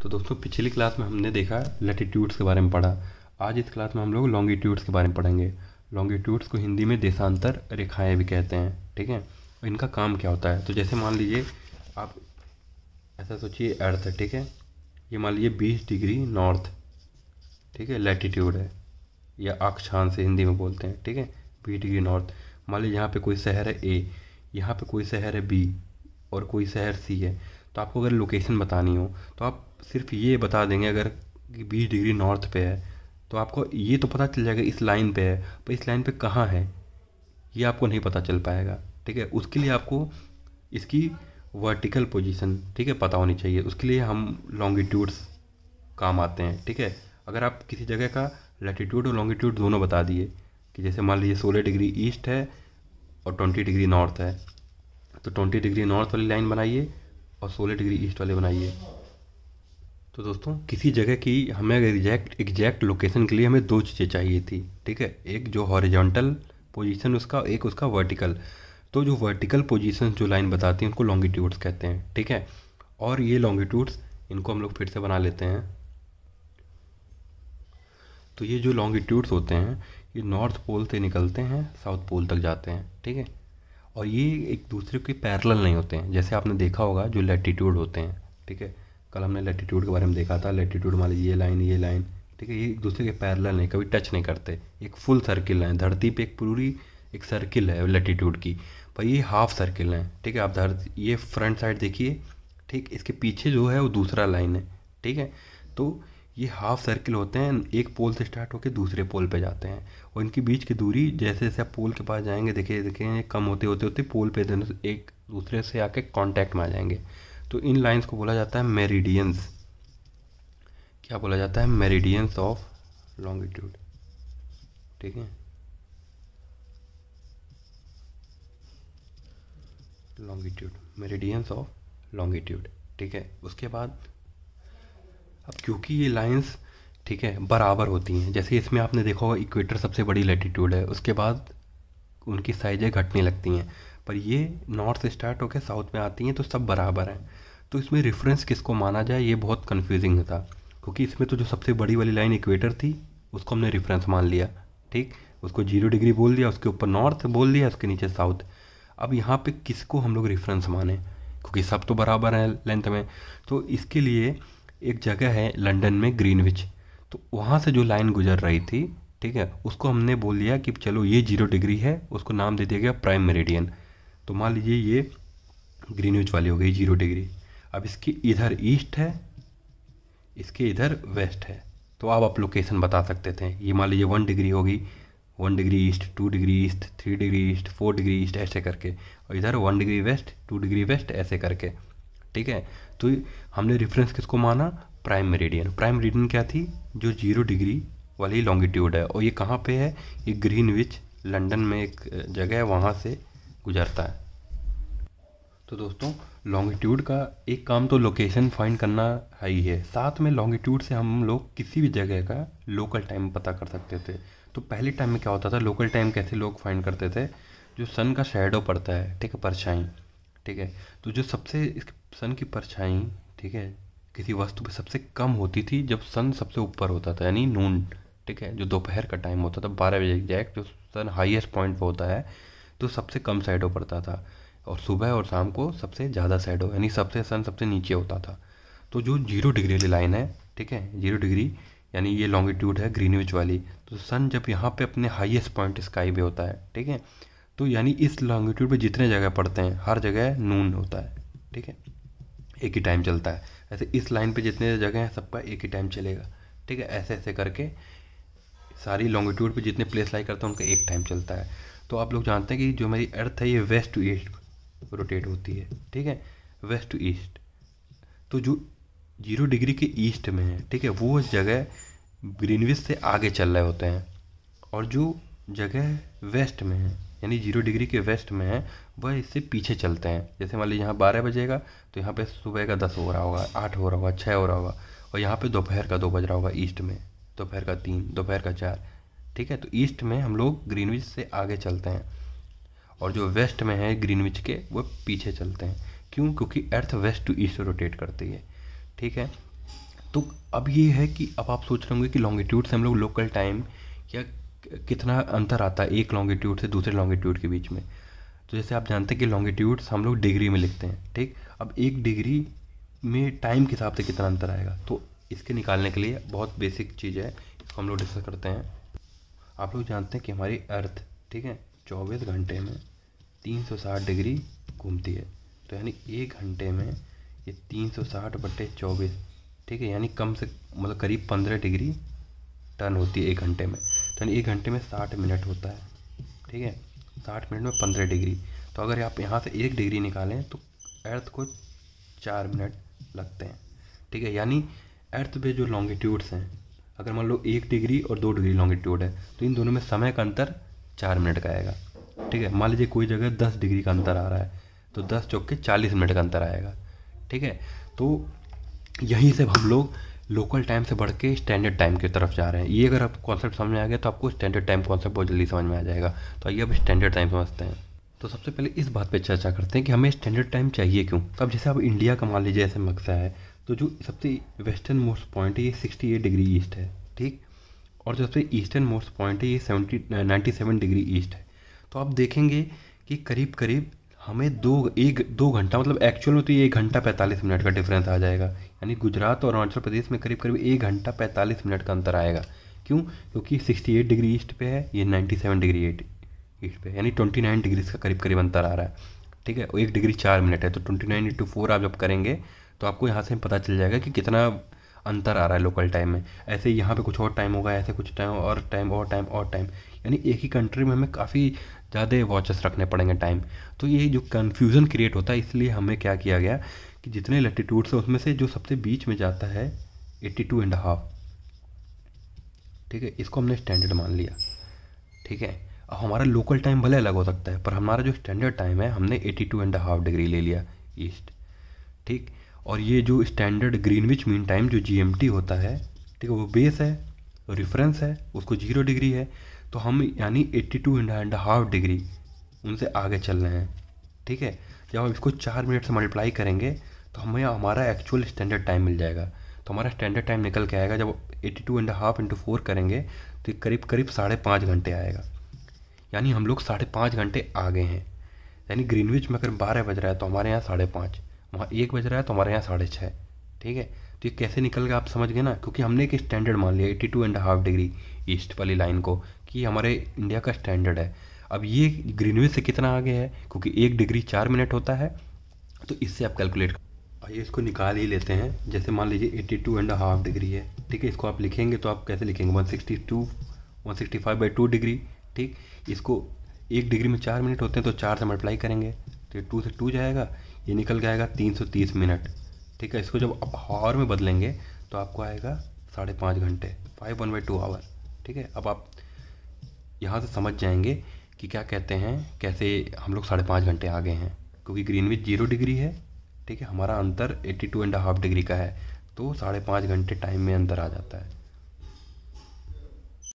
तो दोस्तों पिछली क्लास में हमने देखा लैटिट्यूड्स के बारे में पढ़ा। आज इस क्लास में हम लोग लॉन्गिट्यूड्स के बारे में पढ़ेंगे। लॉन्गिट्यूड्स को हिंदी में देशांतर रेखाएं भी कहते हैं, ठीक है। और इनका काम क्या होता है, तो जैसे मान लीजिए आप ऐसा सोचिए अर्थ, ठीक है। ये मान लीजिए 20 डिग्री नॉर्थ, ठीक है, लैटिट्यूड है या अक्षांश हिंदी में बोलते हैं, ठीक है। 20 डिग्री नॉर्थ। मान लीजिए यहाँ पे कोई शहर है ए, यहाँ पे कोई शहर है बी और कोई शहर सी है। तो आपको अगर लोकेशन बतानी हो तो आप सिर्फ ये बता देंगे अगर कि 20 डिग्री नॉर्थ पे है तो आपको ये तो पता चल जाएगा इस लाइन पे है, पर इस लाइन पे कहाँ है ये आपको नहीं पता चल पाएगा, ठीक है। उसके लिए आपको इसकी वर्टिकल पोजीशन, ठीक है, पता होनी चाहिए। उसके लिए हम लॉन्गिट्यूड्स काम आते हैं, ठीक है। अगर आप किसी जगह का लैटिट्यूड और लॉन्गिट्यूड दोनों बता दिए कि जैसे मान लीजिए 16 डिग्री ईस्ट है और 20 डिग्री नॉर्थ है, तो 20 डिग्री नॉर्थ वाली लाइन बनाइए और 16 डिग्री ईस्ट वाले बनाइए। तो दोस्तों किसी जगह की हमें एग्जैक्ट लोकेशन के लिए हमें दो चीज़ें चाहिए थी, ठीक है। एक जो हॉरिजॉन्टल पोजीशन उसका, एक उसका वर्टिकल। तो जो वर्टिकल पोजीशन जो लाइन बताती हैं उनको लॉन्गिट्यूड्स कहते हैं, ठीक है। और ये लॉन्गिट्यूड्स इनको हम लोग फिर से बना लेते हैं। तो ये जो लॉन्गिट्यूड्स होते हैं ये नॉर्थ पोल से निकलते हैं साउथ पोल तक जाते हैं, ठीक है। और ये एक दूसरे के पैरेलल नहीं होते हैं, जैसे आपने देखा होगा जो लैटिट्यूड होते हैं, ठीक है। कल हमने लैटिट्यूड के बारे में देखा था। लैटिट्यूड मान लीजिए ये लाइन, ठीक है, ये एक दूसरे के पैरेलल नहीं, कभी टच नहीं करते। एक फुल सर्किल है, धरती पे एक पूरी एक सर्किल है लैटिट्यूड की, पर ये हाफ सर्किल है, ठीक है। आप धरती ये फ्रंट साइड देखिए, ठीक, इसके पीछे जो है वो दूसरा लाइन है, ठीक है। तो ये हाफ सर्किल होते हैं, एक पोल से स्टार्ट होकर दूसरे पोल पे जाते हैं और इनके बीच की दूरी जैसे जैसे आप पोल के पास जाएंगे देखिए देखिए कम होते होते होते पोल पे एक दूसरे से आके कांटेक्ट में आ जाएंगे। तो इन लाइंस को बोला जाता है मेरिडियंस। क्या बोला जाता है? मेरिडियंस ऑफ लॉन्गिट्यूड, ठीक है। लॉन्गिट्यूड, मेरिडियंस ऑफ लॉन्गिट्यूड, ठीक है। उसके बाद अब क्योंकि ये लाइंस, ठीक है, बराबर होती हैं, जैसे इसमें आपने देखा होगा इक्वेटर सबसे बड़ी लैटिट्यूड है, उसके बाद उनकी साइजें घटने लगती हैं, पर ये नॉर्थ से स्टार्ट होकर साउथ में आती हैं तो सब बराबर हैं। तो इसमें रेफरेंस किसको माना जाए ये बहुत कन्फ्यूजिंग था, क्योंकि इसमें तो जो सबसे बड़ी वाली लाइन इक्वेटर थी उसको हमने रेफरेंस मान लिया, ठीक, उसको 0 डिग्री बोल दिया, उसके ऊपर नॉर्थ बोल दिया, उसके नीचे साउथ। अब यहाँ पे किसको हम लोग रेफरेंस माने, क्योंकि सब तो बराबर हैं लेंथ में। तो इसके लिए एक जगह है लंदन में ग्रीनविच, तो वहाँ से जो लाइन गुजर रही थी, ठीक है, उसको हमने बोल दिया कि चलो ये 0 डिग्री है, उसको नाम दे दिया गया प्राइम मेरिडियन। तो मान लीजिए ये ग्रीनविच वाली हो गई 0 डिग्री। अब इसके इधर ईस्ट है, इसके इधर वेस्ट है, तो अब आप लोकेशन बता सकते थे। ये मान लीजिए 1 डिग्री होगी, 1 degree east, 2 degree east, 3 degree east, 4 degree east, ऐसे करके, और इधर 1 डिग्री वेस्ट, 2 डिग्री वेस्ट, ऐसे करके, ठीक है। तो हमने रेफरेंस किसको माना? Prime meridian. प्राइम मेरिडियन क्या थी? जो 0 डिग्री वाली लॉन्गिट्यूड है, और ये कहाँ पे है? ये ग्रीनविच लंदन में एक जगह है, वहाँ से गुजरता है। तो दोस्तों लॉन्गिट्यूड का एक काम तो लोकेशन फाइंड करना है ही है, साथ में लॉन्गिट्यूड से हम लोग किसी भी जगह का लोकल टाइम पता कर सकते थे। तो पहले टाइम में क्या होता था, लोकल टाइम कैसे लोग फाइंड करते थे? जो सन का शैडो पड़ता है, ठीक है, परछाई, ठीक है, तो जो सबसे सन की परछाई, ठीक है, किसी वस्तु पे सबसे कम होती थी जब सन सबसे ऊपर होता था, यानी नून, ठीक है, जो दोपहर का टाइम होता था 12 बजे एग्जैक्ट, जो सन हाईएस्ट पॉइंट पे होता है, तो सबसे कम शैडो पड़ता था। और सुबह और शाम को सबसे ज़्यादा शैडो, यानी सबसे सन सबसे नीचे होता था। तो जो 0 डिग्री वाली लाइन है, ठीक है, 0 डिग्री यानी ये लॉन्गिट्यूड है ग्रीनविच वाली, तो सन जब यहाँ पे अपने हाईएस्ट पॉइंट स्काई पे होता है, ठीक है, तो यानी इस लॉन्गिट्यूड पे जितने जगह पड़ते हैं हर जगह नून होता है, ठीक है, एक ही टाइम चलता है। ऐसे इस लाइन पे जितने जगह हैं सबका एक ही टाइम चलेगा, ठीक है, ऐसे ऐसे करके सारी लॉन्गिट्यूड पे जितने प्लेस लाई करते हैं उनका एक टाइम चलता है। तो आप लोग जानते हैं कि जो मेरी अर्थ है ये वेस्ट टू ईस्ट रोटेट होती है, ठीक है, वेस्ट टू ईस्ट। तो जो 0 डिग्री के ईस्ट में है, ठीक है, वो जगह ग्रीनविच से आगे चल रहे होते हैं, और जो जगह वेस्ट में है यानी 0 डिग्री के वेस्ट में है वह इससे पीछे चलते हैं। जैसे मान लीजिए यहाँ 12 बजेगा तो यहाँ पे सुबह का 10 हो रहा होगा, 8 हो रहा होगा, 6 हो रहा होगा, और यहाँ पे दोपहर का 2 बज रहा होगा ईस्ट में, दोपहर का 3, दोपहर का 4, ठीक है। तो ईस्ट में हम लोग ग्रीनविच से आगे चलते हैं, और जो वेस्ट में है ग्रीनविच के वो पीछे चलते हैं। क्यों? क्योंकि अर्थ वेस्ट टू ईस्ट रोटेट करती है, ठीक है। तो अब ये है कि अब आप सोच रहे होंगे कि लॉन्गिट्यूड से हम लोग लोकल टाइम या कितना अंतर आता है एक लॉन्गिट्यूड से दूसरे लॉन्गिट्यूड के बीच में। तो जैसे आप जानते हैं कि लॉन्गिट्यूड्स हम लोग डिग्री में लिखते हैं, ठीक। अब एक डिग्री में टाइम के हिसाब से कितना अंतर आएगा, तो इसके निकालने के लिए बहुत बेसिक चीज़ है, इसको हम लोग डिस्कस करते हैं। आप लोग जानते हैं कि हमारी अर्थ, ठीक है, 24 घंटे में 360 डिग्री घूमती है। तो यानी एक घंटे में ये 360/24, ठीक है, यानी कम से मतलब करीब 15 डिग्री टर्न होती है एक घंटे में। तो यानी एक घंटे में 60 मिनट होता है, ठीक है, 60 मिनट में 15 डिग्री। तो अगर आप यहाँ से 1 डिग्री निकालें तो अर्थ को 4 मिनट लगते हैं, ठीक है। यानी अर्थ पे जो लॉन्गिट्यूड्स हैं, अगर मान लो 1 डिग्री और 2 डिग्री लॉन्गिट्यूड है तो इन दोनों में समय का अंतर 4 मिनट का आएगा, ठीक है। मान लीजिए कोई जगह 10 डिग्री का अंतर आ रहा है तो 10 चौक के 40 मिनट का अंतर आएगा, ठीक है। तो यहीं से हम लोग लोकल टाइम से बढ़ के स्टैंडर्ड टाइम की तरफ जा रहे हैं। ये अगर आपको कॉन्सेप्ट समझ में आ गया तो आपको स्टैंडर्ड टाइम कॉन्सेप्ट बहुत जल्दी समझ में आ जाएगा। तो आइए अब स्टैंडर्ड टाइम समझते हैं। तो सबसे पहले इस बात पे चर्चा करते हैं कि हमें स्टैंडर्ड टाइम चाहिए क्यों। अब जैसे आप इंडिया का मान लीजिए ऐसे नक्शा है, तो जो सबसे वेस्टर्न मोस्ट पॉइंट है ये 68 डिग्री ईस्ट है, ठीक। और जो सबसे ईस्टर्न मोस्ट पॉइंट है ये 97 डिग्री ईस्ट है। तो आप देखेंगे कि करीब करीब हमें 2 घंटा, मतलब एक्चुअल में तो ये 1 घंटा 45 मिनट का डिफरेंस आ जाएगा। यानी गुजरात और अरुणाचल प्रदेश में करीब करीब 1 घंटा 45 मिनट का अंतर आएगा। क्यों? क्योंकि 68 डिग्री ईस्ट पे है, ये 97 डिग्री ईस्ट पे, यानी 29 डिग्री का करीब करीब अंतर आ रहा है, ठीक है। 1 डिग्री 4 मिनट है, तो 29 × 4 आप जब करेंगे तो आपको यहाँ से पता चल जाएगा कि कितना अंतर आ रहा है लोकल टाइम में। ऐसे ही यहाँ पे कुछ और टाइम होगा, ऐसे कुछ टाइम और टाइम और टाइम और टाइम, यानी एक ही कंट्री में हमें काफ़ी ज़्यादा वॉचेस रखने पड़ेंगे टाइम। तो ये जो कन्फ्यूज़न क्रिएट होता है, इसलिए हमें क्या किया गया कि जितने लैटिट्यूड्स हैं उसमें से जो सबसे बीच में जाता है 82.5, ठीक है, इसको हमने स्टैंडर्ड मान लिया, ठीक है। अब हमारा लोकल टाइम भले अलग हो सकता है, पर हमारा जो स्टैंडर्ड टाइम है हमने 82.5 डिग्री ले लिया ईस्ट, ठीक। और ये जो स्टैंडर्ड ग्रीनविच मीन टाइम जो GMT होता है, ठीक है, वो बेस है, रेफरेंस है, उसको 0 डिग्री है। तो हम यानी 82.5 डिग्री उनसे आगे चल रहे हैं, ठीक है। जब हम इसको 4 मिनट से मल्टीप्लाई करेंगे तो हमें हमारा एक्चुअल स्टैंडर्ड टाइम मिल जाएगा। तो हमारा स्टैंडर्ड टाइम निकल के आएगा, जब 82.5 × 4 करेंगे तो करीब करीब 5.5 घंटे आएगा। यानी हम लोग 5.5 घंटे आगे हैं। यानी ग्रीनविच में अगर 12 बज रहा है तो हमारे यहाँ 5:30, वहाँ 1 बज रहा है तो हमारे यहाँ 6:30, ठीक है। तो ये कैसे निकल गया आप समझ गए ना, क्योंकि हमने एक स्टैंडर्ड मान लिया 82.5 डिग्री ईस्ट वाली लाइन को कि हमारे इंडिया का स्टैंडर्ड है। अब ये ग्रीनविच से कितना आगे है, क्योंकि 1 डिग्री 4 मिनट होता है, तो इससे आप कैलकुलेट, आइए इसको निकाल ही लेते हैं। जैसे मान लीजिए 82.5 डिग्री है, ठीक है, इसको आप लिखेंगे तो आप कैसे लिखेंगे 165/2 डिग्री, ठीक। इसको 1 डिग्री में 4 मिनट होते हैं तो 4 से मल्टीप्लाई करेंगे तो 2 से 2 जाएगा, ये निकल के आएगा 330 मिनट, ठीक है। इसको जब आप हावर में बदलेंगे तो आपको आएगा 5.5 घंटे, 5/1/2 आवर, ठीक है। अब आप यहाँ से समझ जाएंगे कि क्या कहते हैं, कैसे हम लोग 5.5 घंटे आगे हैं, क्योंकि ग्रीनविच 0 डिग्री है, ठीक है, हमारा अंतर 82.5 डिग्री का है, तो 5.5 घंटे टाइम में अंतर आ जाता है।